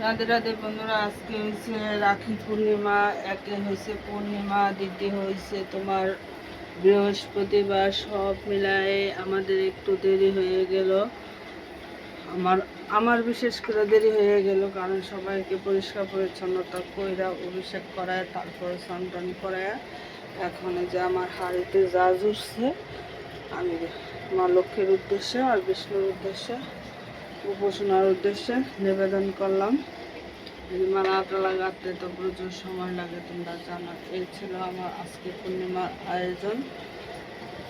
রাধে রাধে বন্ধুরা, আজকে হয়েছে রাখি পূর্ণিমা। একে হয়েছে পূর্ণিমা, দ্বিতীয় হয়েছে তোমার বৃহস্পতিবার। সব মিলায়ে আমাদের একটু দেরি হয়ে গেল। আমার আমার বিশেষ করে দেরি হয়ে গেল, কারণ সবাইকে পরিষ্কার পরিচ্ছন্নতা কইরা অভিষেক করায়, তারপরে স্নান টান করায় এখন যে আমার হাড়িতে জাজ উঠছে, আমি মা লক্ষ্মীর উদ্দেশ্যে আর বিষ্ণুর উদ্দেশ্যে, উপাসনার উদ্দেশ্যে নিবেদন করলাম। মালা টালা গাঁথতে তো প্রচুর সময় লাগে, তোমরা জানো। এই ছিল আমার আজকে পূর্ণিমার আয়োজন।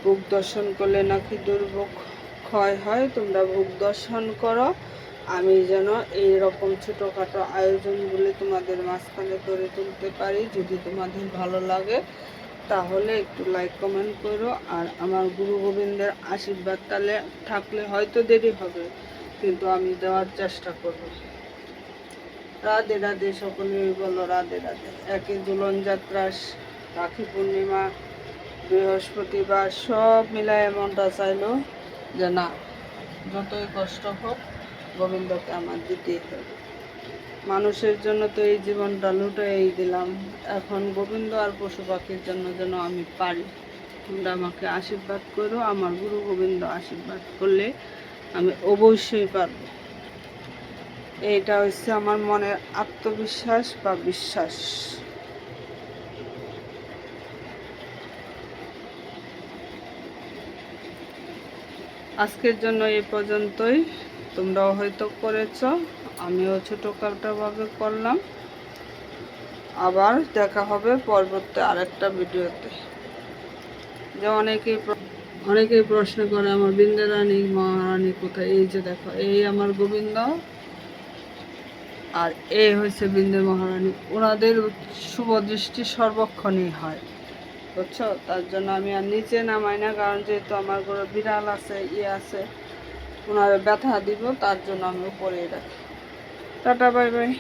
ভোগ দর্শন করলে নাকি দুর্ভোগ ক্ষয় হয়, তোমরা ভোগ দর্শন করো। আমি যেন এইরকম ছোটোখাটো আয়োজনগুলি তোমাদের মাঝখানে করে তুলতে পারি। যদি তোমাদের ভালো লাগে তাহলে একটু লাইক কমেন্ট করো। আর আমার গুরু গোবিন্দের আশীর্বাদ তাহলে থাকলে হয়তো দেরি হবে, কিন্তু আমি দেওয়ার চেষ্টা করব। রাধে রাধে, সকলেই বলো রাধে রাধে। একে ঝুলন যাত্রা, রাখি পূর্ণিমা, বৃহস্পতিবার, সব মিলায় মনটা চাইলো যে না, যতই কষ্ট হোক গোবিন্দকে আমার দিতেই হবে। মানুষের জন্য তো এই জীবনটা লুটাই দিলাম, এখন গোবিন্দ আর পশু পাখির জন্য যেন আমি পারি। তোমরা আমাকে আশীর্বাদ করো, আমার গুরু গোবিন্দ আশীর্বাদ করলে আমি অবশ্যই পারবো। এইটা হচ্ছে আমার মনের আত্মবিশ্বাস বা বিশ্বাস। আজকের জন্য এই পর্যন্তই। তোমরাও হয়তো করেছ, আমিও ছোটোখাটোভাবে করলাম। আবার দেখা হবে পরবর্তী আরেকটা ভিডিওতে। যে অনেকেই প্রশ্ন করে আমার বৃন্দারানী মহারানী কোথায়। এই যে দেখো, এই আমার গোবিন্দ আর এই হয়েছে বৃন্দে মহারানী। ওনাদের শুভ দৃষ্টি সর্বক্ষণই হয়, বুঝছো। তার জন্য আমি আর নিচে নামাই না, কারণ যেহেতু আমার ঘরে বিড়াল আছে, আছে, ওনার ব্যথা দিব, তার জন্য আমি উপরে রাখি। Tata, bye bye.